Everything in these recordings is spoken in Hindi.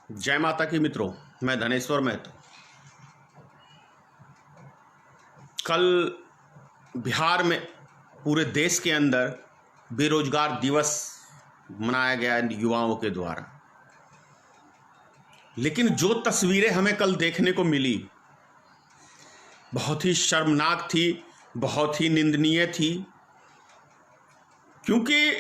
जय माता की मित्रों, मैं धनेश्वर महतो। कल बिहार में पूरे देश के अंदर बेरोजगार दिवस मनाया गया युवाओं के द्वारा, लेकिन जो तस्वीरें हमें कल देखने को मिली बहुत ही शर्मनाक थी, बहुत ही निंदनीय थी। क्योंकि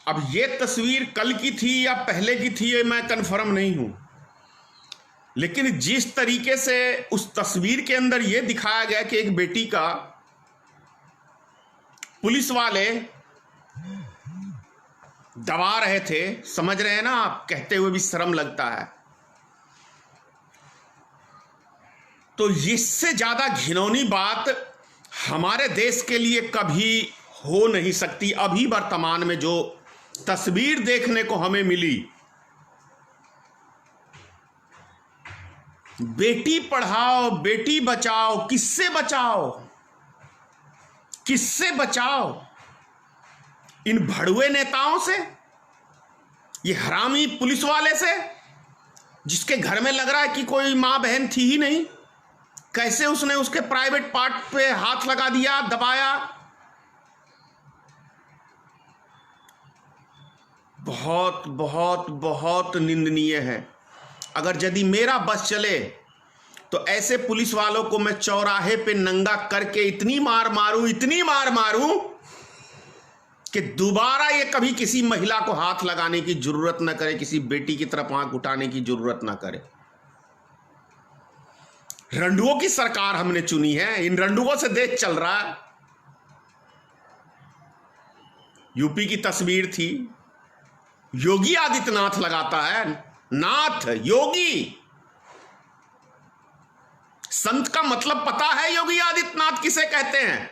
अब ये तस्वीर कल की थी या पहले की थी ये मैं कंफर्म नहीं हूं, लेकिन जिस तरीके से उस तस्वीर के अंदर ये दिखाया गया कि एक बेटी का पुलिस वाले दबा रहे थे, समझ रहे हैं ना आप, कहते हुए भी शर्म लगता है। तो इससे ज्यादा घिनौनी बात हमारे देश के लिए कभी हो नहीं सकती। अभी वर्तमान में जो तस्वीर देखने को हमें मिली, बेटी पढ़ाओ बेटी बचाओ, किससे बचाओ, किससे बचाओ? इन भड़ुए नेताओं से, ये हरामी पुलिस वाले से, जिसके घर में लग रहा है कि कोई मां बहन थी ही नहीं। कैसे उसने उसके प्राइवेट पार्ट पे हाथ लगा दिया, दबाया। बहुत बहुत बहुत निंदनीय है। अगर यदि मेरा बस चले तो ऐसे पुलिस वालों को मैं चौराहे पे नंगा करके इतनी मार मारूं कि दोबारा ये कभी किसी महिला को हाथ लगाने की जरूरत न करे, किसी बेटी की तरफ आंख उठाने की जरूरत न करे। रंडुओं की सरकार हमने चुनी है, इन रंडुओं से देश चल रहा है। यूपी की तस्वीर थी, योगी आदित्यनाथ लगाता है, नाथ योगी। संत का मतलब पता है योगी आदित्यनाथ किसे कहते हैं?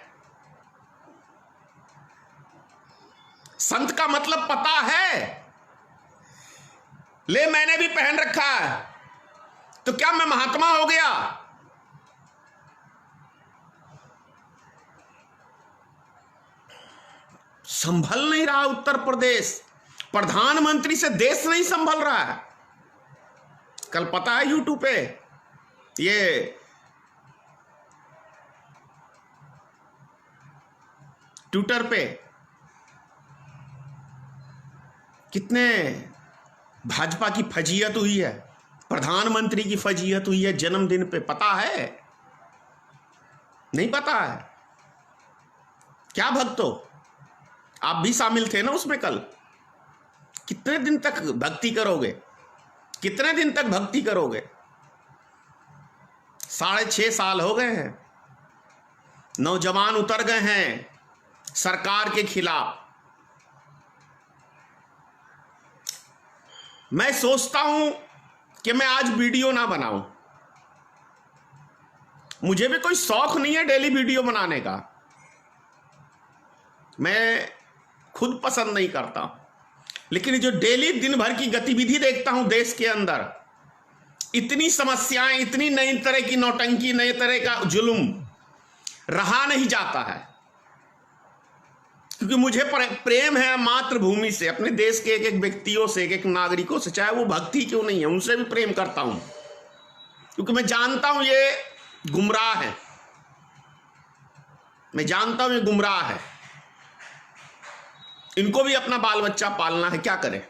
संत का मतलब पता है? ले मैंने भी पहन रखा है, तो क्या मैं महात्मा हो गया? संभल नहीं रहा उत्तर प्रदेश, प्रधानमंत्री से देश नहीं संभल रहा है। कल पता है यूट्यूब पे ये ट्विटर पे कितने भाजपा की फजीयत हुई है, प्रधानमंत्री की फजीयत हुई है जन्मदिन पे। पता है? नहीं पता है क्या भक्तों? आप भी शामिल थे ना उसमें कल। कितने दिन तक भक्ति करोगे? कितने दिन तक भक्ति करोगे? 6.5 साल हो गए हैं, नौजवान उतर गए हैं सरकार के खिलाफ। मैं सोचता हूं कि मैं आज वीडियो ना बनाऊं। मुझे भी कोई शौक नहीं है डेली वीडियो बनाने का, मैं खुद पसंद नहीं करता। लेकिन जो डेली दिन भर की गतिविधि देखता हूं देश के अंदर, इतनी समस्याएं, इतनी नई तरह की नौटंकी, नए तरह का जुल्म, रहा नहीं जाता है। क्योंकि मुझे प्रेम है मातृभूमि से, अपने देश के एक एक व्यक्तियों से, एक एक नागरिकों से, चाहे वो भक्ति क्यों नहीं है, उनसे भी प्रेम करता हूं। क्योंकि मैं जानता हूं ये गुमराह है, मैं जानता हूं ये गुमराह है। इनको भी अपना बाल बच्चा पालना है, क्या करें?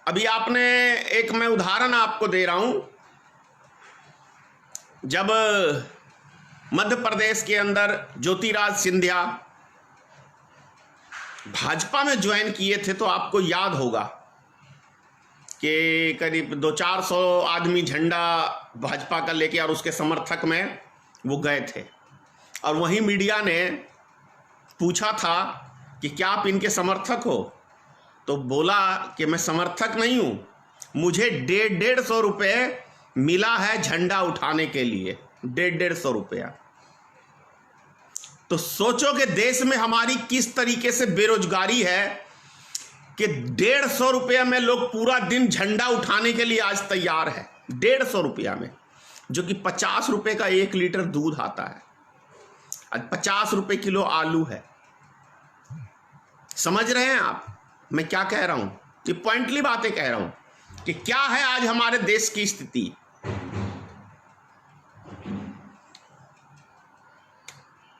अभी आपने एक, मैं उदाहरण आपको दे रहा हूं। जब मध्य प्रदेश के अंदर ज्योतिराज सिंधिया भाजपा में ज्वाइन किए थे, तो आपको याद होगा कि करीब 200-400 आदमी झंडा भाजपा का लेके और उसके समर्थक में वो गए थे। और वहीं मीडिया ने पूछा था कि क्या आप इनके समर्थक हो? तो बोला कि मैं समर्थक नहीं हूं, मुझे 150 रुपये मिला है झंडा उठाने के लिए, 150 रुपया। तो सोचो कि देश में हमारी किस तरीके से बेरोजगारी है कि 150 रुपया में लोग पूरा दिन झंडा उठाने के लिए आज तैयार है। 150 रुपया में, जो कि 50 रुपये का 1 लीटर दूध आता है, आज 50 रुपये किलो आलू है। समझ रहे हैं आप मैं क्या कह रहा हूं? ये पॉइंटली बातें कह रहा हूं कि क्या है आज हमारे देश की स्थिति।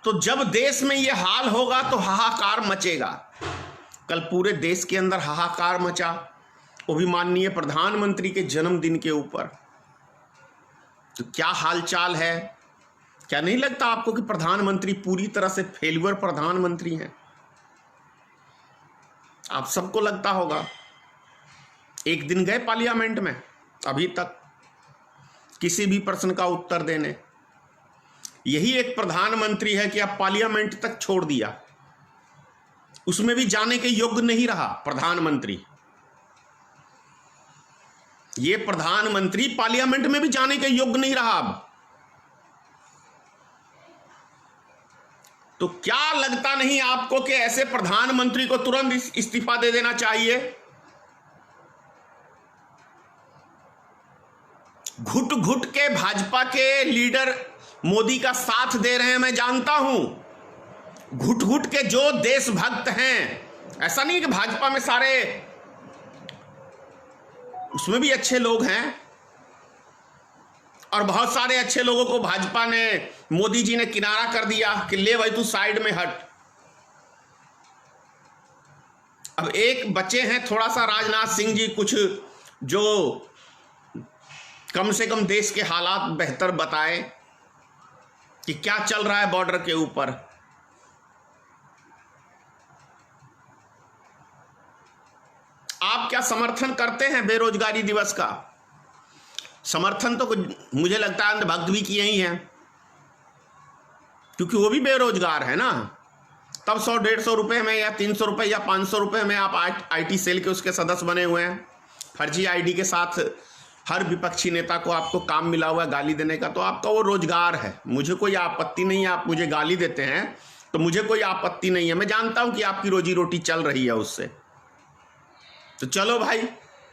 तो जब देश में ये हाल होगा तो हाहाकार मचेगा। कल पूरे देश के अंदर हाहाकार मचा, वो भी माननीय प्रधानमंत्री के जन्मदिन के ऊपर। तो क्या हालचाल है? क्या नहीं लगता आपको कि प्रधानमंत्री पूरी तरह से फेल्यूर प्रधानमंत्री हैं? आप सबको लगता होगा। एक दिन गए पार्लियामेंट में, अभी तक किसी भी प्रश्न का उत्तर देने। यही एक प्रधानमंत्री है कि आप पार्लियामेंट तक छोड़ दिया, उसमें भी जाने के योग्य नहीं रहा प्रधानमंत्री। ये प्रधानमंत्री पार्लियामेंट में भी जाने के योग्य नहीं रहा अब। तो क्या लगता नहीं आपको कि ऐसे प्रधानमंत्री को तुरंत इस्तीफा दे देना चाहिए? घुट घुट के भाजपा के लीडर मोदी का साथ दे रहे हैं, मैं जानता हूं। घुट घुट के जो देशभक्त हैं, ऐसा नहीं कि भाजपा में सारे, उसमें भी अच्छे लोग हैं और बहुत सारे अच्छे लोगों को भाजपा ने, मोदी जी ने किनारा कर दिया कि ले भाई तू साइड में हट। अब एक बचे हैं थोड़ा सा राजनाथ सिंह जी, कुछ जो कम से कम देश के हालात बेहतर बताएं कि क्या चल रहा है बॉर्डर के ऊपर। आप क्या समर्थन करते हैं बेरोजगारी दिवस का? समर्थन तो मुझे लगता है अंधभक्त भी किए ही हैं, क्योंकि वो भी बेरोजगार है ना। तब 100-150 रुपए में या 300 रुपए या 500 रुपए में आप आईटी सेल के उसके सदस्य बने हुए हैं। फर्जी आईडी के साथ हर विपक्षी नेता को आपको काम मिला हुआ है गाली देने का, तो आपका वो रोजगार है। मुझे कोई आपत्ति नहीं है, आप मुझे गाली देते हैं तो मुझे कोई आपत्ति नहीं है। मैं जानता हूं कि आपकी रोजी रोटी चल रही है उससे। तो चलो भाई,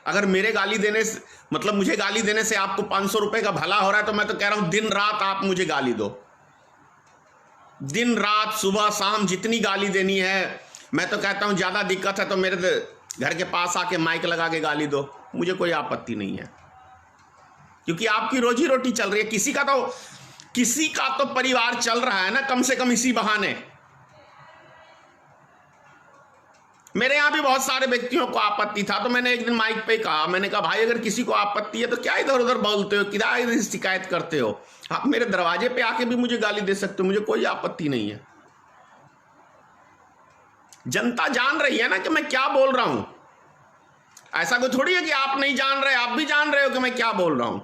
अगर मेरे गाली देने से, मतलब मुझे गाली देने से आपको 500 रुपए का भला हो रहा है, तो मैं तो कह रहा हूं दिन रात आप मुझे गाली दो। दिन रात, सुबह शाम, जितनी गाली देनी है। मैं तो कहता हूं ज्यादा दिक्कत है तो मेरे घर के पास आके माइक लगा के गाली दो, मुझे कोई आपत्ति नहीं है, क्योंकि आपकी रोजी रोटी चल रही है। किसी का तो परिवार चल रहा है ना, कम से कम इसी बहाने। मेरे यहां भी बहुत सारे व्यक्तियों को आपत्ति था, तो मैंने एक दिन माइक पे कहा, मैंने कहा भाई अगर किसी को आपत्ति है तो क्या इधर उधर बोलते हो, क्या इधर शिकायत करते हो? आप मेरे दरवाजे पे आके भी मुझे गाली दे सकते हो, मुझे कोई आपत्ति नहीं है। जनता जान रही है ना कि मैं क्या बोल रहा हूं। ऐसा कोई थोड़ी है कि आप नहीं जान रहे, आप भी जान रहे हो कि मैं क्या बोल रहा हूं।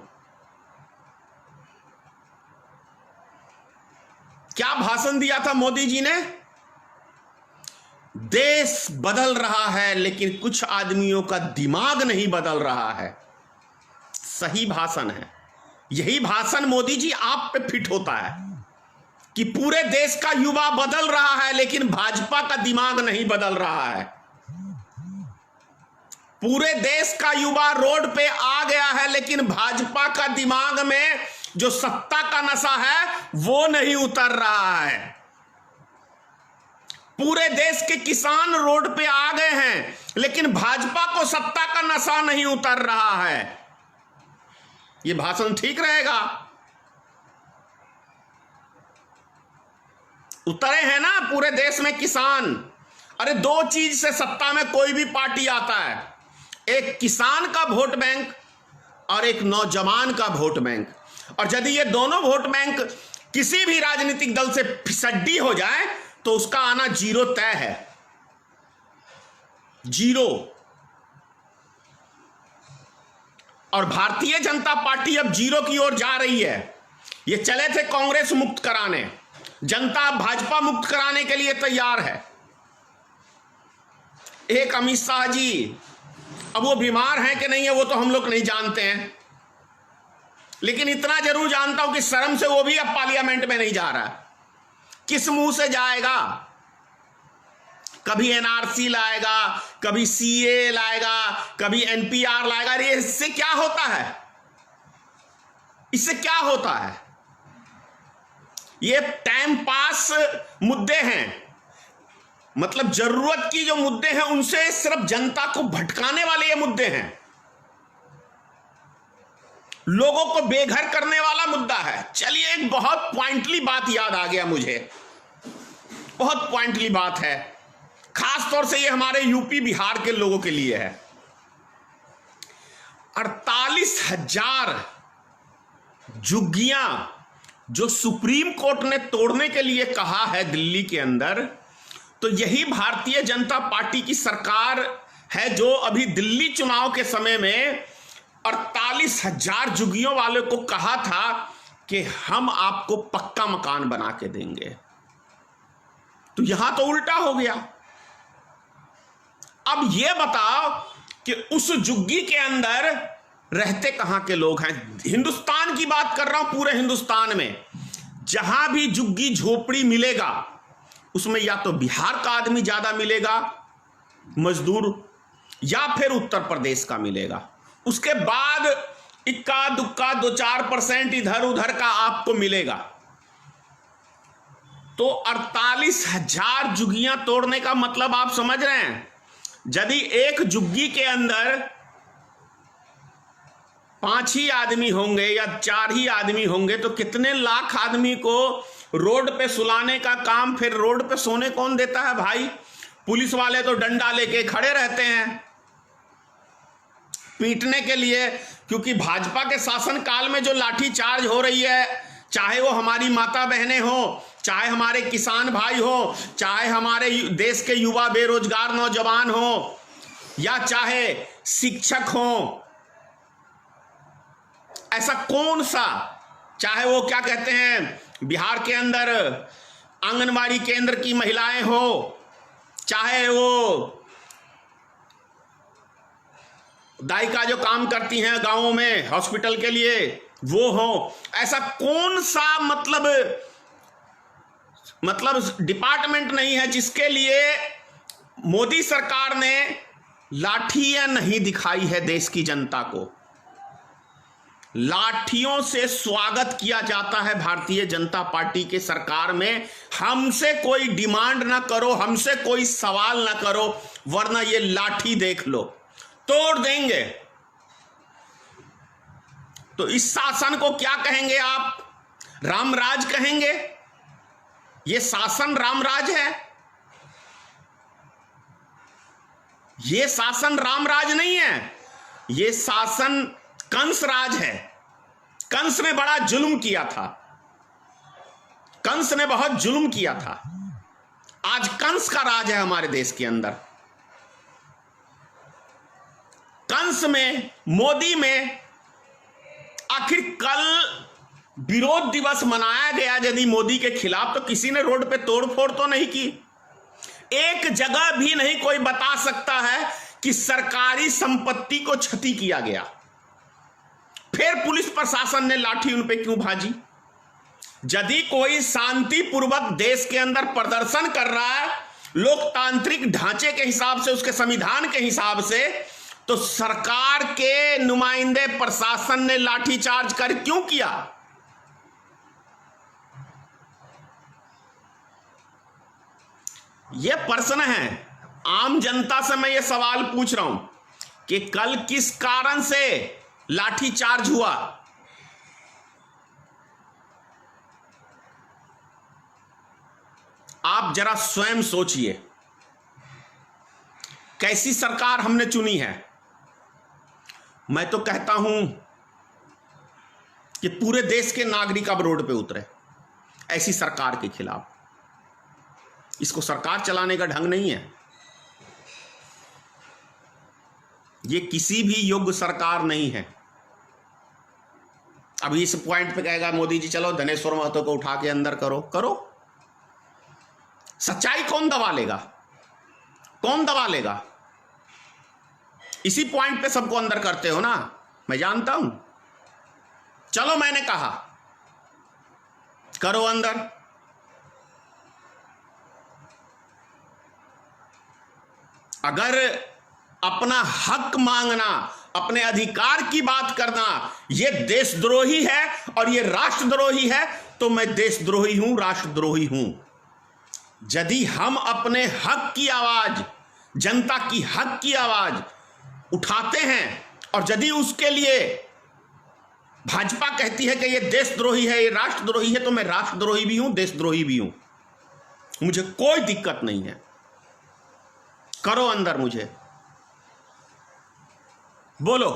क्या भाषण दिया था मोदी जी ने? देश बदल रहा है लेकिन कुछ आदमियों का दिमाग नहीं बदल रहा है। सही भाषण है। यही भाषण मोदी जी आप पे फिट होता है कि पूरे देश का युवा बदल रहा है लेकिन भाजपा का दिमाग नहीं बदल रहा है। पूरे देश का युवा रोड पे आ गया है लेकिन भाजपा का दिमाग में जो सत्ता का नशा है वो नहीं उतर रहा है। पूरे देश के किसान रोड पे आ गए हैं लेकिन भाजपा को सत्ता का नशा नहीं उतर रहा है। यह भाषण ठीक रहेगा? उतरे हैं ना पूरे देश में किसान। अरे दो चीज से सत्ता में कोई भी पार्टी आता है, एक किसान का वोट बैंक और एक नौजवान का वोट बैंक। और यदि ये दोनों वोट बैंक किसी भी राजनीतिक दल से फिसड्डी हो जाए तो उसका आना जीरो तय है। जीरो। और भारतीय जनता पार्टी अब जीरो की ओर जा रही है। ये चले थे कांग्रेस मुक्त कराने, जनता भाजपा मुक्त कराने के लिए तैयार है। एक अमित शाह जी, अब वो बीमार हैं कि नहीं है वो तो हम लोग नहीं जानते हैं, लेकिन इतना जरूर जानता हूं कि शर्म से वो भी अब पार्लियामेंट में नहीं जा रहा। किस मुंह से जाएगा? कभी एनआरसी लाएगा, कभी सीए लाएगा, कभी एनपीआर लाएगा। अरे इससे क्या होता है? इससे क्या होता है? ये टाइम पास मुद्दे हैं। मतलब जरूरत की जो मुद्दे हैं उनसे सिर्फ जनता को भटकाने वाले ये मुद्दे हैं, लोगों को बेघर करने वाला मुद्दा है। चलिए, एक बहुत पॉइंटली बात याद आ गया मुझे, बहुत पॉइंटली बात है, खास तौर से ये हमारे यूपी बिहार के लोगों के लिए है। 48,000 झुग्गियां जो सुप्रीम कोर्ट ने तोड़ने के लिए कहा है दिल्ली के अंदर, तो यही भारतीय जनता पार्टी की सरकार है जो अभी दिल्ली चुनाव के समय में 48,000 झुग्गियों वाले को कहा था कि हम आपको पक्का मकान बना के देंगे। तो यहां तो उल्टा हो गया। अब यह बताओ कि उस झुग्गी के अंदर रहते कहां के लोग हैं। हिंदुस्तान की बात कर रहा हूं, पूरे हिंदुस्तान में जहां भी झुग्गी झोपड़ी मिलेगा उसमें या तो बिहार का आदमी ज्यादा मिलेगा मजदूर, या फिर उत्तर प्रदेश का मिलेगा। उसके बाद इक्का दुक्का 2-4% इधर उधर का आपको मिलेगा। तो 48,000 झुग्गियां तोड़ने का मतलब आप समझ रहे हैं, यदि एक झुग्गी के अंदर 5 ही आदमी होंगे या 4 ही आदमी होंगे तो कितने लाख आदमी को रोड पे सुलाने का काम फिर रोड पे सोने कौन देता है भाई? पुलिस वाले तो डंडा लेके खड़े रहते हैं पीटने के लिए, क्योंकि भाजपा के शासन काल में जो लाठी चार्ज हो रही है, चाहे वो हमारी माता बहनें हो, चाहे हमारे किसान भाई हो, चाहे हमारे देश के युवा बेरोजगार नौजवान हो, या चाहे शिक्षक हो, ऐसा कौन सा, चाहे वो क्या कहते हैं बिहार के अंदर आंगनबाड़ी केंद्र की महिलाएं हो, चाहे वो दायिका जो काम करती हैं गांवों में हॉस्पिटल के लिए वो हो, ऐसा कौन सा मतलब डिपार्टमेंट नहीं है जिसके लिए मोदी सरकार ने लाठियां नहीं दिखाई है देश की जनता को। लाठियों से स्वागत किया जाता है भारतीय जनता पार्टी के सरकार में। हमसे कोई डिमांड ना करो, हमसे कोई सवाल ना करो, वरना ये लाठी देख लो, तोड़ देंगे। तो इस शासन को क्या कहेंगे आप? रामराज कहेंगे? ये शासन रामराज है? ये शासन रामराज नहीं है, ये शासन कंस राज है। कंस ने बड़ा जुल्म किया था, कंस ने बहुत जुल्म किया था। आज कंस का राज है हमारे देश के अंदर। कंस में, मोदी में, आखिर कल विरोध दिवस मनाया गया यदि मोदी के खिलाफ, तो किसी ने रोड पे तोड़फोड़ तो नहीं की। एक जगह भी नहीं कोई बता सकता है कि सरकारी संपत्ति को क्षति किया गया। फिर पुलिस प्रशासन ने लाठी उन पे क्यों भाजी? यदि कोई शांतिपूर्वक देश के अंदर प्रदर्शन कर रहा है लोकतांत्रिक ढांचे के हिसाब से, उसके संविधान के हिसाब से, तो सरकार के नुमाइंदे प्रशासन ने लाठीचार्ज कर क्यों किया? यह प्रश्न है। आम जनता से मैं यह सवाल पूछ रहा हूं कि कल किस कारण से लाठीचार्ज हुआ? आप जरा स्वयं सोचिए, कैसी सरकार हमने चुनी है। मैं तो कहता हूं कि पूरे देश के नागरिक अब रोड पे उतरे ऐसी सरकार के खिलाफ। इसको सरकार चलाने का ढंग नहीं है, ये किसी भी योग्य सरकार नहीं है। अब इस पॉइंट पे कहेगा मोदी जी चलो धनेश्वर महतो को उठा के अंदर करो, करो। सच्चाई कौन दबा लेगा? कौन दबा लेगा? इसी पॉइंट पे सबको अंदर करते हो ना, मैं जानता हूं। चलो मैंने कहा करो अंदर। अगर अपना हक मांगना, अपने अधिकार की बात करना यह देशद्रोही है और यह राष्ट्रद्रोही है, तो मैं देशद्रोही हूं, राष्ट्रद्रोही हूं। यदि हम अपने हक की आवाज, जनता की हक की आवाज उठाते हैं और यदि उसके लिए भाजपा कहती है कि ये देशद्रोही है, ये राष्ट्रद्रोही है, तो मैं राष्ट्रद्रोही भी हूं, देशद्रोही भी हूं, मुझे कोई दिक्कत नहीं है। करो अंदर, मुझे बोलो।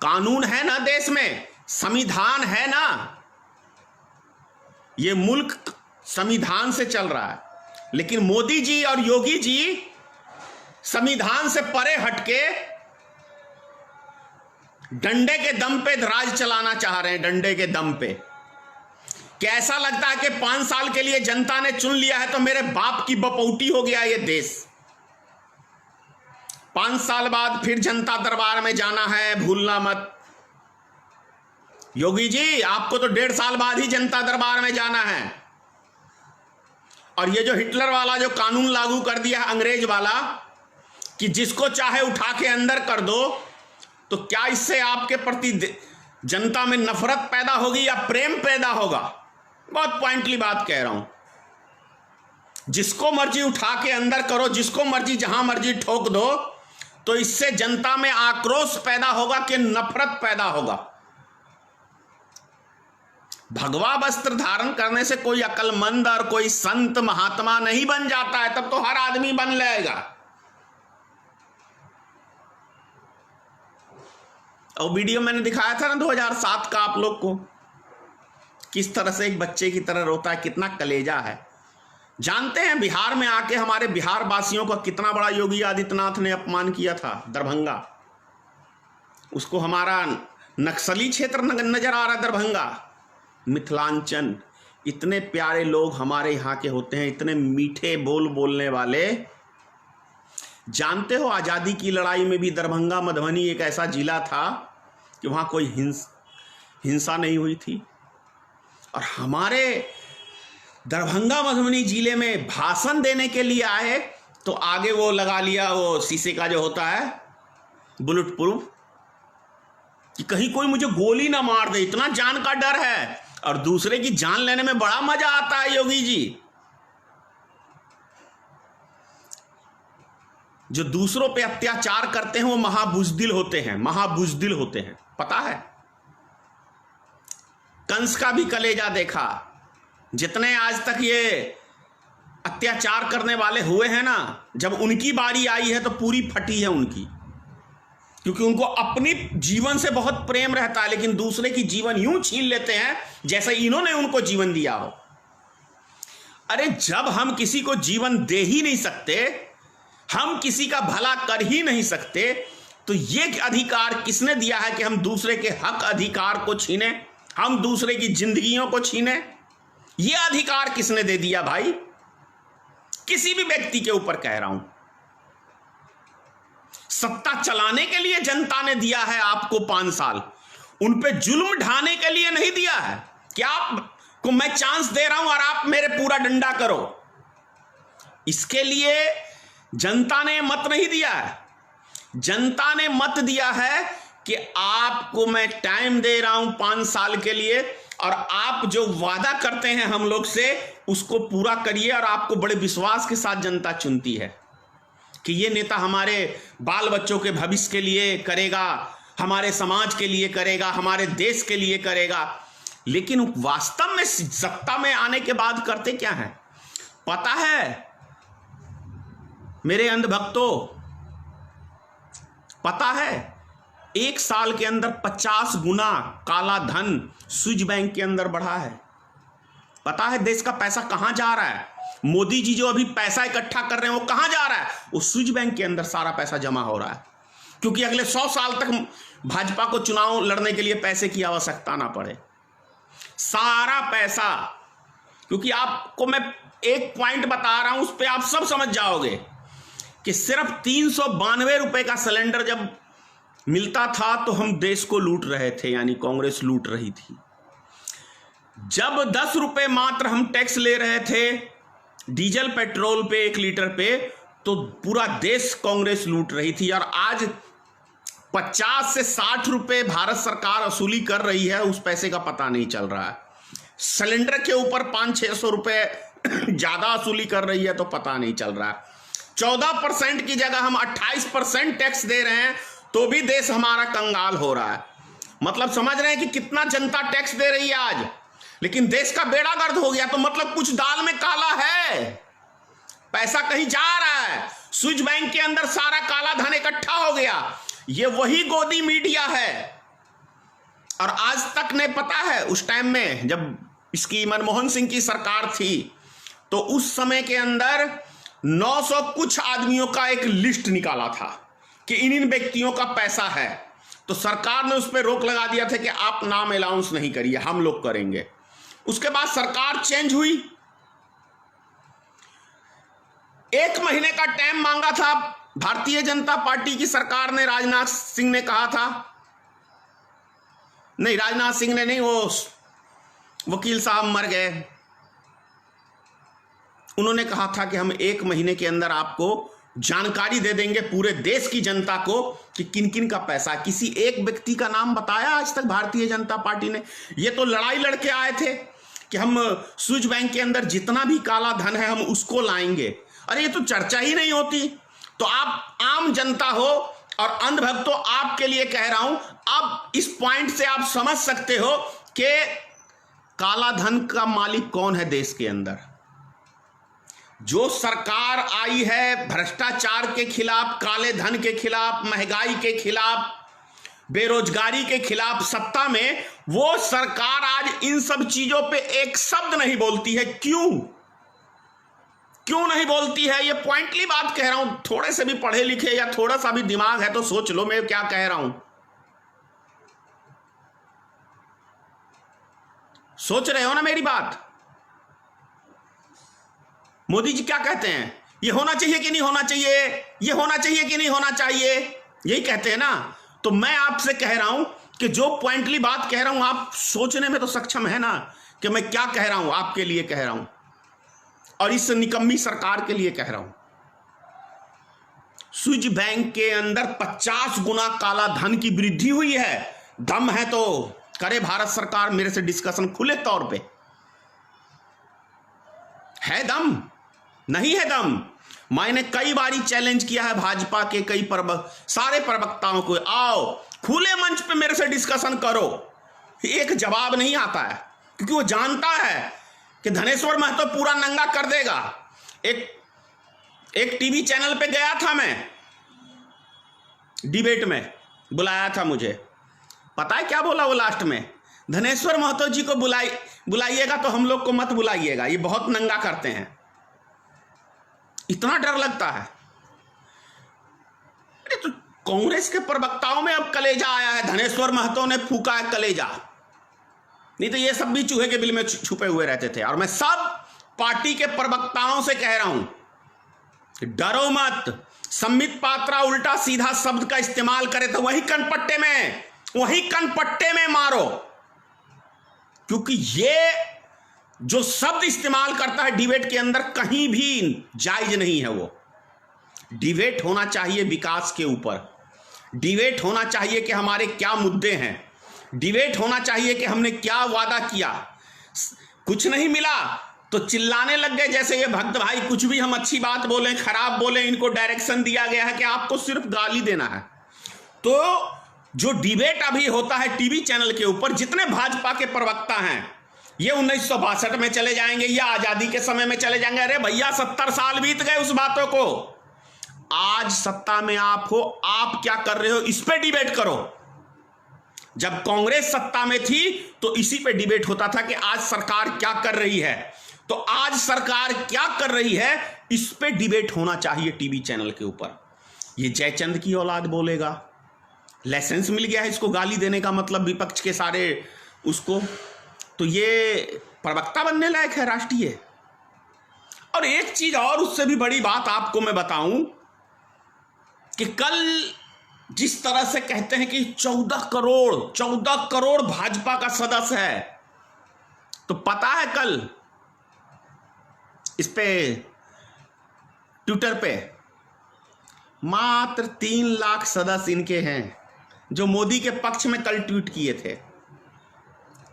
कानून है ना देश में, संविधान है ना, ये मुल्क संविधान से चल रहा है। लेकिन मोदी जी और योगी जी संविधान से परे हटके डंडे के दम पे राज चलाना चाह रहे हैं, डंडे के दम पे। क्या ऐसा लगता है कि 5 साल के लिए जनता ने चुन लिया है तो मेरे बाप की बपौटी हो गया ये देश? 5 साल बाद फिर जनता दरबार में जाना है, भूलना मत। योगी जी, आपको तो 1.5 साल बाद ही जनता दरबार में जाना है। और ये जो हिटलर वाला जो कानून लागू कर दिया है, अंग्रेज वाला, कि जिसको चाहे उठा के अंदर कर दो, तो क्या इससे आपके प्रति जनता में नफरत पैदा होगी या प्रेम पैदा होगा? बहुत पॉइंटली बात कह रहा हूं। जिसको मर्जी उठा के अंदर करो, जिसको मर्जी जहां मर्जी ठोक दो, तो इससे जनता में आक्रोश पैदा होगा कि नफरत पैदा होगा। भगवा वस्त्र धारण करने से कोई अक्लमंद और कोई संत महात्मा नहीं बन जाता है, तब तो हर आदमी बन जाएगा। और वीडियो मैंने दिखाया था ना 2007 का आप लोग को, किस तरह से एक बच्चे की तरह रोता है, कितना कलेजा है। जानते हैं बिहार में आके हमारे बिहार वासियों का कितना बड़ा योगी आदित्यनाथ ने अपमान किया था? दरभंगा, उसको हमारा नक्सली क्षेत्र नजर आ रहा है। दरभंगा, मिथिलांचल, इतने प्यारे लोग हमारे यहाँ के होते हैं, इतने मीठे बोल बोलने वाले। जानते हो आज़ादी की लड़ाई में भी दरभंगा मधुबनी एक ऐसा जिला था कि वहाँ कोई हिंसा नहीं हुई थी। और हमारे दरभंगा मधुबनी जिले में भाषण देने के लिए आए तो आगे वो लगा लिया, वो शीशे का जो होता है बुलेट प्रूफ, कि कहीं कोई मुझे गोली ना मार दे, इतना जान का डर है। और दूसरे की जान लेने में बड़ा मजा आता है योगी जी। जो दूसरों पे अत्याचार करते हैं वो महाबुजदिल होते हैं, महाबुजदिल होते हैं, पता है। कंस का भी कलेजा देखा। जितने आज तक ये अत्याचार करने वाले हुए हैं ना, जब उनकी बारी आई है तो पूरी फटी है उनकी, क्योंकि उनको अपनी जीवन से बहुत प्रेम रहता है, लेकिन दूसरे की जीवन यूं छीन लेते हैं जैसे इन्होंने उनको जीवन दिया हो। अरे जब हम किसी को जीवन दे ही नहीं सकते, हम किसी का भला कर ही नहीं सकते, तो ये अधिकार किसने दिया है कि हम दूसरे के हक अधिकार को छीने, हम दूसरे की जिंदगियों को छीने? ये अधिकार किसने दे दिया भाई? किसी भी व्यक्ति के ऊपर कह रहा हूं। सत्ता चलाने के लिए जनता ने दिया है आपको 5 साल, उन पे जुल्म ढाने के लिए नहीं दिया है कि आपको मैं चांस दे रहा हूं और आप मेरे पूरा डंडा करो। इसके लिए जनता ने मत नहीं दिया है। जनता ने मत दिया है कि आपको मैं टाइम दे रहा हूं 5 साल के लिए, और आप जो वादा करते हैं हम लोग से उसको पूरा करिए। और आपको बड़े विश्वास के साथ जनता चुनती है कि ये नेता हमारे बाल बच्चों के भविष्य के लिए करेगा, हमारे समाज के लिए करेगा, हमारे देश के लिए करेगा। लेकिन वास्तव में सत्ता में आने के बाद करते क्या है पता है मेरे अंधभक्तों? पता है 1 साल के अंदर 50 गुना काला धन स्विस बैंक के अंदर बढ़ा है। पता है देश का पैसा कहां जा रहा है? मोदी जी जो अभी पैसा इकट्ठा कर रहे हैं वो कहां जा रहा है? वो स्विस बैंक के अंदर सारा पैसा जमा हो रहा है, क्योंकि अगले 100 साल तक भाजपा को चुनाव लड़ने के लिए पैसे की आवश्यकता ना पड़े। सारा पैसा, क्योंकि आपको मैं एक पॉइंट बता रहा हूं, उस पर आप सब समझ जाओगे कि सिर्फ 392 रुपए का सिलेंडर जब मिलता था तो हम देश को लूट रहे थे, यानी कांग्रेस लूट रही थी। जब 10 रुपए मात्र हम टैक्स ले रहे थे डीजल पेट्रोल पे 1 लीटर पे, तो पूरा देश कांग्रेस लूट रही थी। और आज 50 से 60 रुपए भारत सरकार वसूली कर रही है, उस पैसे का पता नहीं चल रहा है। सिलेंडर के ऊपर 500-600 रुपए ज्यादा वसूली कर रही है तो पता नहीं चल रहा। 14% की जगह हम 28% टैक्स दे रहे हैं तो भी देश हमारा कंगाल हो रहा है। मतलब समझ रहे हैं कि कितना जनता टैक्स दे रही है आज, लेकिन देश का बेड़ा गर्क हो गया। तो मतलब कुछ दाल में काला है, पैसा कहीं जा रहा है। स्विस बैंक के अंदर सारा काला धन इकट्ठा हो गया। ये वही गोदी मीडिया है। और आज तक नहीं पता है, उस टाइम में जब इसकी मनमोहन सिंह की सरकार थी तो उस समय के अंदर 900 कुछ आदमियों का एक लिस्ट निकाला था कि इन व्यक्तियों का पैसा है, तो सरकार ने उस पर रोक लगा दिया था कि आप नाम अलाउंस नहीं करिए, हम लोग करेंगे। उसके बाद सरकार चेंज हुई, 1 महीने का टाइम मांगा था भारतीय जनता पार्टी की सरकार ने। राजनाथ सिंह ने कहा था, नहीं राजनाथ सिंह ने नहीं, वो वकील साहब मर गए, उन्होंने कहा था कि हम 1 महीने के अंदर आपको जानकारी दे देंगे पूरे देश की जनता को कि किन किन का पैसा। किसी एक व्यक्ति का नाम बताया आज तक भारतीय जनता पार्टी ने? ये तो लड़ाई लड़के आए थे कि हम स्विस बैंक के अंदर जितना भी काला धन है हम उसको लाएंगे। अरे ये तो चर्चा ही नहीं होती। तो आप आम जनता हो और अंधभक्तों, आपके लिए कह रहा हूं, अब इस पॉइंट से आप समझ सकते हो कि काला धन का मालिक कौन है देश के अंदर। जो सरकार आई है भ्रष्टाचार के खिलाफ, काले धन के खिलाफ, महंगाई के खिलाफ, बेरोजगारी के खिलाफ सत्ता में, वो सरकार आज इन सब चीजों पे एक शब्द नहीं बोलती है। क्यों नहीं बोलती है? ये पॉइंटली बात कह रहा हूं। थोड़े से भी पढ़े लिखे या थोड़ा सा भी दिमाग है तो सोच लो मैं क्या कह रहा हूं। सोच रहे हो ना मेरी बात? मोदी जी क्या कहते हैं? ये होना चाहिए कि नहीं होना चाहिए, ये होना चाहिए कि नहीं होना चाहिए, यही कहते हैं ना। तो मैं आपसे कह रहा हूं कि जो पॉइंटली बात कह रहा हूं आप सोचने में तो सक्षम है ना कि मैं क्या कह रहा हूं। आपके लिए कह रहा हूं और इस निकम्मी सरकार के लिए कह रहा हूं। स्विस बैंक के अंदर 50 गुना काला धन की वृद्धि हुई है। दम है तो करे भारत सरकार मेरे से डिस्कशन खुले तौर पे। है दम? नहीं है दम। मैंने कई बारी चैलेंज किया है भाजपा के कई सारे प्रवक्ताओं को, आओ खुले मंच पे मेरे से डिस्कशन करो। एक जवाब नहीं आता है क्योंकि वो जानता है कि धनेश्वर महतो पूरा नंगा कर देगा। एक टीवी चैनल पे गया था मैं, डिबेट में बुलाया था मुझे। पता है क्या बोला वो लास्ट में? धनेश्वर महतो जी को बुलाइएगा तो हम लोग को मत बुलाइएगा, ये बहुत नंगा करते हैं। इतना डर लगता है। अरे तो कांग्रेस के प्रवक्ताओं में अब कलेजा आया है। धनेश्वर महतो ने फूका है कलेजा, नहीं तो ये सब भी चूहे के बिल में छुपे हुए रहते थे। और मैं सब पार्टी के प्रवक्ताओं से कह रहा हूं, डरो मत। संबित पात्रा उल्टा सीधा शब्द का इस्तेमाल करे तो वही कनपट्टे में मारो, क्योंकि ये जो शब्द इस्तेमाल करता है डिबेट के अंदर कहीं भी जायज नहीं है। वो डिबेट होना चाहिए विकास के ऊपर, डिबेट होना चाहिए कि हमारे क्या मुद्दे हैं, डिबेट होना चाहिए कि हमने क्या वादा किया। कुछ नहीं मिला तो चिल्लाने लग गए जैसे ये भक्त भाई, कुछ भी हम अच्छी बात बोलें खराब बोलें, इनको डायरेक्शन दिया गया है कि आपको सिर्फ गाली देना है। तो जो डिबेट अभी होता है टीवी चैनल के ऊपर, जितने भाजपा के प्रवक्ता हैं ये 1962 में चले जाएंगे या आजादी के समय में चले जाएंगे। अरे भैया 70 साल बीत गए उस बातों को। आज सत्ता में आप हो, आप क्या कर रहे हो इस पे डिबेट करो। जब कांग्रेस सत्ता में थी तो इसी पे डिबेट होता था कि आज सरकार क्या कर रही है। तो आज सरकार क्या कर रही है इस पे डिबेट होना चाहिए टीवी चैनल के ऊपर। ये जयचंद की औलाद बोलेगा, लाइसेंस मिल गया है इसको गाली देने का, मतलब विपक्ष के सारे उसको, तो ये प्रवक्ता बनने लायक है राष्ट्रीय। और एक चीज और उससे भी बड़ी बात आपको मैं बताऊं कि कल जिस तरह से कहते हैं कि 14 करोड़ भाजपा का सदस्य है, तो पता है कल इस पे ट्विटर पे मात्र 3 लाख सदस्य इनके हैं जो मोदी के पक्ष में कल ट्वीट किए थे।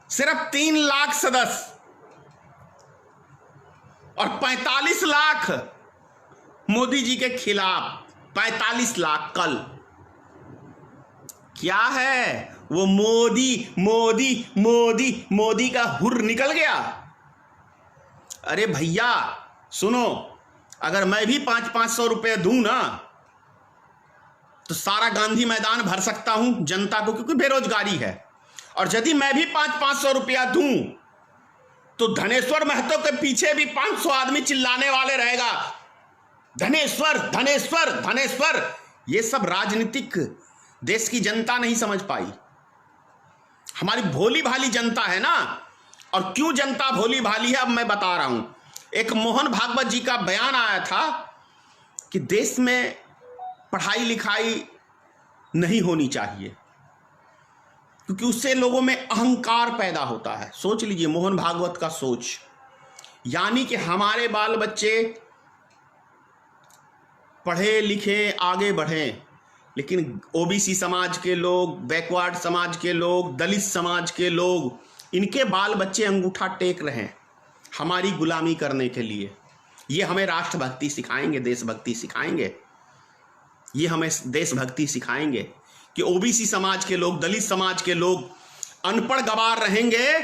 सिर्फ 3 लाख सदस्य। और 45 लाख मोदी जी के खिलाफ। 45 लाख कल। क्या है वो मोदी मोदी मोदी मोदी का हुर्र निकल गया। अरे भैया सुनो, अगर मैं भी 500-500 रुपए दूं ना तो सारा गांधी मैदान भर सकता हूं जनता को, क्योंकि बेरोजगारी है। और यदि मैं भी 500-500 रुपया दूं तो धनेश्वर महतो के पीछे भी 500 आदमी चिल्लाने वाले रहेगा, धनेश्वर धनेश्वर धनेश्वर। ये सब राजनीतिक देश की जनता नहीं समझ पाई। हमारी भोली भाली जनता है ना। और क्यों जनता भोली भाली है अब मैं बता रहा हूं। एक मोहन भागवत जी का बयान आया था कि देश में पढ़ाई लिखाई नहीं होनी चाहिए क्योंकि उससे लोगों में अहंकार पैदा होता है। सोच लीजिए मोहन भागवत का सोच, यानी कि हमारे बाल बच्चे पढ़े लिखे आगे बढ़ें, लेकिन ओबीसी समाज के लोग, बैकवर्ड समाज के लोग, दलित समाज के लोग, इनके बाल बच्चे अंगूठा टेक रहे हैं हमारी गुलामी करने के लिए। ये हमें राष्ट्रभक्ति सिखाएंगे, देशभक्ति सिखाएंगे। ये हमें देशभक्ति सिखाएंगे कि ओबीसी समाज के लोग, दलित समाज के लोग अनपढ़ गवार रहेंगे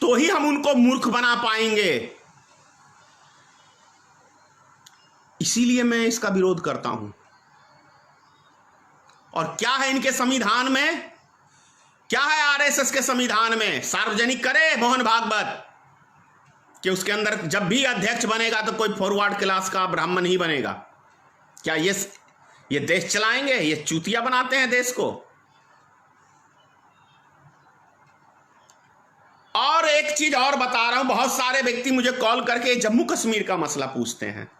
तो ही हम उनको मूर्ख बना पाएंगे। इसीलिए मैं इसका विरोध करता हूं। और क्या है इनके संविधान में, क्या है आरएसएस के संविधान में? सार्वजनिक करे मोहन भागवत कि उसके अंदर जब भी अध्यक्ष बनेगा तो कोई फॉरवर्ड क्लास का ब्राह्मण ही बनेगा। क्या ये देश चलाएंगे? ये चूतिया बनाते हैं देश को। और एक चीज और बता रहा हूं, बहुत सारे व्यक्ति मुझे कॉल करके जम्मू कश्मीर का मसला पूछते हैं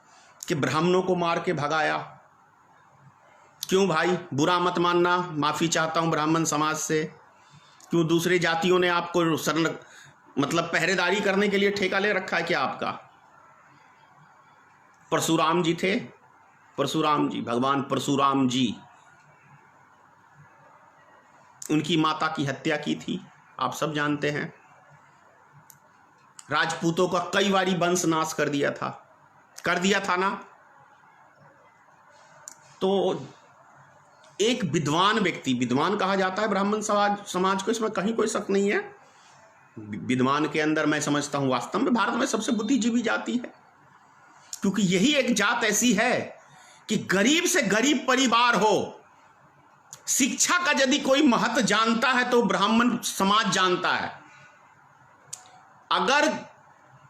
कि ब्राह्मणों को मार के भगाया। क्यों भाई, बुरा मत मानना, माफी चाहता हूं ब्राह्मण समाज से। क्यों दूसरी जातियों ने आपको मतलब पहरेदारी करने के लिए ठेका ले रखा है क्या आपका? परशुराम जी थे, परशुराम जी, भगवान परशुराम जी, उनकी माता की हत्या की थी, आप सब जानते हैं। राजपूतों का कई बारी वंश नाश कर दिया था ना। तो एक विद्वान व्यक्ति, विद्वान कहा जाता है ब्राह्मण समाज को, इसमें कहीं कोई शक नहीं है। विद्वान के अंदर मैं समझता हूं वास्तव में भारत में सबसे बुद्धिजीवी जाति है, क्योंकि यही एक जात ऐसी है कि गरीब से गरीब परिवार हो, शिक्षा का यदि कोई महत्व जानता है तो ब्राह्मण समाज जानता है। अगर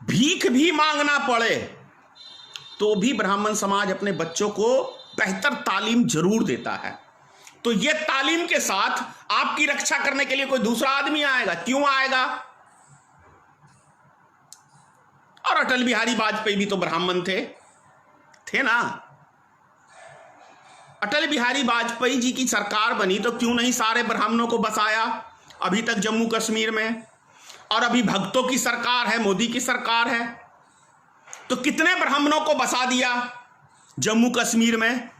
भीख भी मांगना पड़े तो भी ब्राह्मण समाज अपने बच्चों को बेहतर तालीम जरूर देता है। तो यह तालीम के साथ आपकी रक्षा करने के लिए कोई दूसरा आदमी आएगा? क्यों आएगा? और अटल बिहारी वाजपेयी भी तो ब्राह्मण थे ना। अटल बिहारी वाजपेयी जी की सरकार बनी तो क्यों नहीं सारे ब्राह्मणों को बसाया अभी तक जम्मू कश्मीर में? और अभी भक्तों की सरकार है, मोदी की सरकार है, तो कितने ब्राह्मणों को बसा दिया जम्मू कश्मीर में?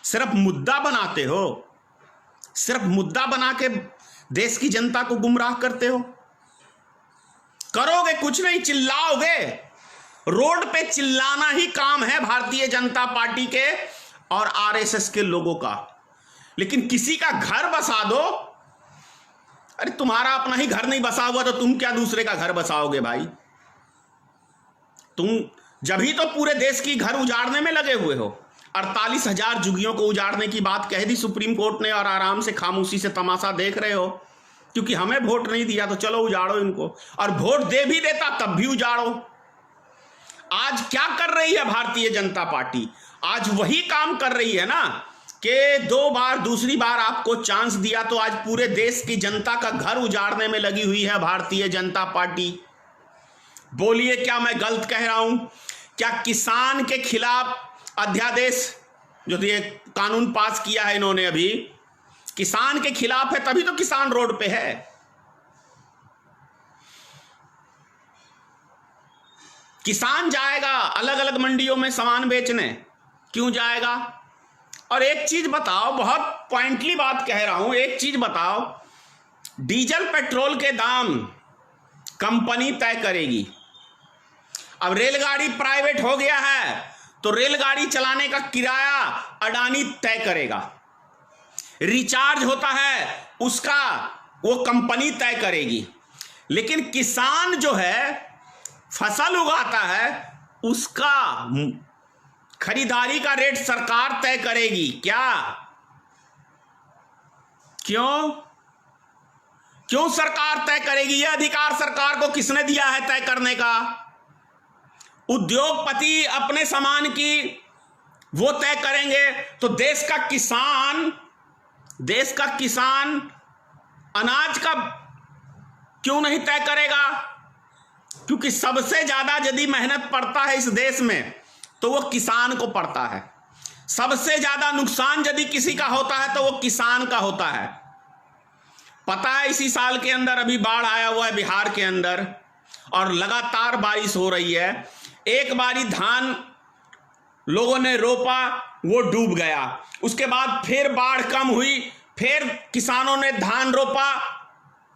सिर्फ मुद्दा बनाते हो, सिर्फ मुद्दा बना के देश की जनता को गुमराह करते हो। करोगे कुछ नहीं, चिल्लाओगे। रोड पे चिल्लाना ही काम है भारतीय जनता पार्टी के और आरएसएस के लोगों का। लेकिन किसी का घर बसा दो, अरे तुम्हारा अपना ही घर नहीं बसा हुआ तो तुम क्या दूसरे का घर बसाओगे भाई? तुम जब ही तो पूरे देश की घर उजाड़ने में लगे हुए हो। 48,000 झुग्गियों को उजाड़ने की बात कह दी सुप्रीम कोर्ट ने और आराम से खामोशी से तमाशा देख रहे हो, क्योंकि हमें वोट नहीं दिया तो चलो उजाड़ो इनको। और वोट दे भी देता तब भी उजाड़ो। आज क्या कर रही है भारतीय जनता पार्टी? आज वही काम कर रही है ना कि 2 बार, दूसरी बार आपको चांस दिया तो आज पूरे देश की जनता का घर उजाड़ने में लगी हुई है भारतीय जनता पार्टी। बोलिए क्या मैं गलत कह रहा हूं? क्या किसान के खिलाफ अध्यादेश जो ये कानून पास किया है इन्होंने, अभी किसान के खिलाफ है, तभी तो किसान रोड पे है। किसान जाएगा अलग अलग मंडियों में सामान बेचने, क्यों जाएगा? और एक चीज बताओ, बहुत पॉइंटली बात कह रहा हूं, एक चीज बताओ, डीजल पेट्रोल के दाम कंपनी तय करेगी अब रेलगाड़ी प्राइवेट हो गया है तो रेलगाड़ी चलाने का किराया अडानी तय करेगा, रिचार्ज होता है उसका वो कंपनी तय करेगी, लेकिन किसान जो है फसल उगाता है उसका खरीदारी का रेट सरकार तय करेगी। क्या? क्यों सरकार तय करेगी? यह अधिकार सरकार को किसने दिया है तय करने का? उद्योगपति अपने सामान की वो तय करेंगे तो देश का किसान अनाज का क्यों नहीं तय करेगा? क्योंकि सबसे ज्यादा यदि मेहनत पड़ता है इस देश में तो वो किसान को पड़ता है। सबसे ज्यादा नुकसान यदि किसी का होता है तो वो किसान का होता है। पता है इसी साल के अंदर अभी बाढ़ आया हुआ है बिहार के अंदर और लगातार बारिश हो रही है। एक बारी धान लोगों ने रोपा वो डूब गया, उसके बाद फिर बाढ़ कम हुई, फिर किसानों ने धान रोपा,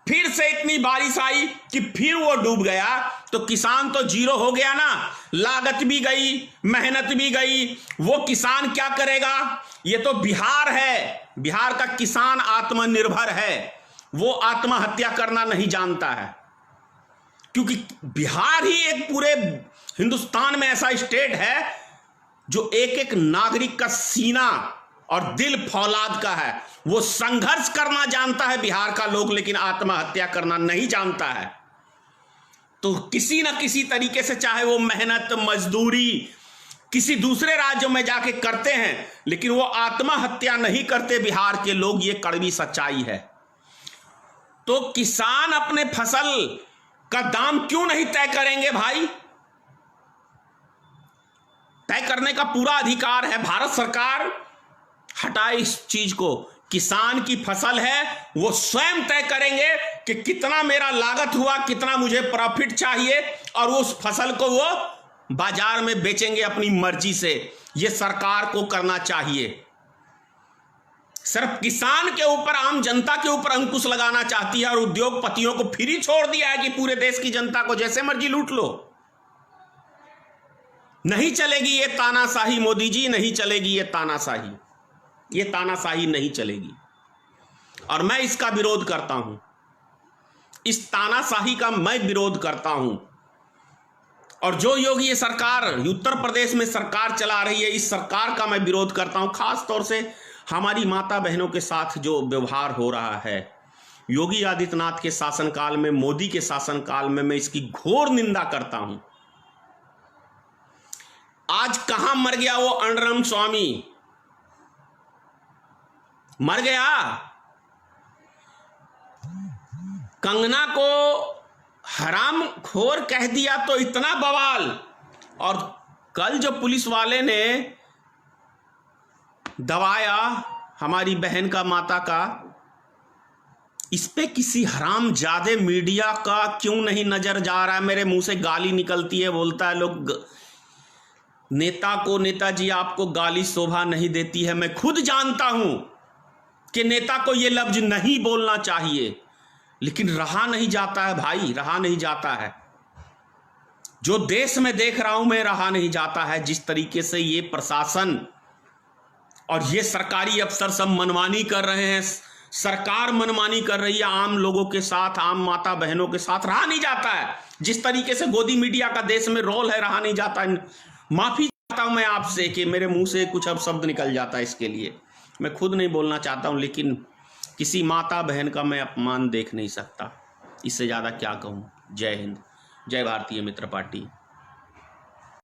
फिर से इतनी बारिश आई कि फिर वो डूब गया, तो किसान तो जीरो हो गया ना। लागत भी गई, मेहनत भी गई, वो किसान क्या करेगा? ये तो बिहार है, बिहार का किसान आत्मनिर्भर है, वो आत्महत्या करना नहीं जानता है, क्योंकि बिहार ही एक पूरे हिंदुस्तान में ऐसा स्टेट है जो एक एक नागरिक का सीना और दिल फौलाद का है। वो संघर्ष करना जानता है बिहार का लोग, लेकिन आत्महत्या करना नहीं जानता है। तो किसी न किसी तरीके से चाहे वो मेहनत मजदूरी किसी दूसरे राज्यों में जाके करते हैं, लेकिन वो आत्महत्या नहीं करते बिहार के लोग। ये कड़वी सच्चाई है। तो किसान अपने फसल का दाम क्यों नहीं तय करेंगे भाई? तय करने का पूरा अधिकार है। भारत सरकार हटाए इस चीज को। किसान की फसल है, वो स्वयं तय करेंगे कि कितना मेरा लागत हुआ, कितना मुझे प्रॉफिट चाहिए, और उस फसल को वो बाजार में बेचेंगे अपनी मर्जी से। ये सरकार को करना चाहिए। सिर्फ किसान के ऊपर, आम जनता के ऊपर अंकुश लगाना चाहती है और उद्योगपतियों को फ्री छोड़ दिया है कि पूरे देश की जनता को जैसे मर्जी लूट लो। नहीं चलेगी ये तानाशाही मोदी जी, नहीं चलेगी ये तानाशाही। ये तानाशाही नहीं चलेगी और मैं इसका विरोध करता हूं। इस तानाशाही का मैं विरोध करता हूं। और जो योगी ये सरकार उत्तर प्रदेश में सरकार चला रही है, इस सरकार का मैं विरोध करता हूं। खास तौर से हमारी माता बहनों के साथ जो व्यवहार हो रहा है योगी आदित्यनाथ के शासनकाल में, मोदी के शासनकाल में, मैं इसकी घोर निंदा करता हूं। आज कहां मर गया वो अणरम स्वामी? मर गया। कंगना को हराम खोर कह दिया तो इतना बवाल। और कल जो पुलिस वाले ने दबाया हमारी बहन का, माता का, इस पे किसी हरामजादे मीडिया का क्यों नहीं नजर जा रहा है? मेरे मुंह से गाली निकलती है, बोलता है लोग नेता को, नेताजी आपको गाली शोभा नहीं देती है। मैं खुद जानता हूं कि नेता को यह लफ्ज नहीं बोलना चाहिए, लेकिन रहा नहीं जाता है भाई, रहा नहीं जाता है। जो देश में देख रहा हूं मैं, रहा नहीं जाता है। जिस तरीके से ये प्रशासन और ये सरकारी अफसर सब मनमानी कर रहे हैं, सरकार मनमानी कर रही है आम लोगों के साथ, आम माता बहनों के साथ, रहा नहीं जाता है। जिस तरीके से गोदी मीडिया का देश में रोल है, रहा नहीं जाता है। माफी चाहता हूं मैं आपसे कि मेरे मुंह से कुछ अब शब्द निकल जाता है, इसके लिए मैं खुद नहीं बोलना चाहता हूं, लेकिन किसी माता बहन का मैं अपमान देख नहीं सकता। इससे ज़्यादा क्या कहूं। जय हिंद, जय भारतीय मित्र पार्टी।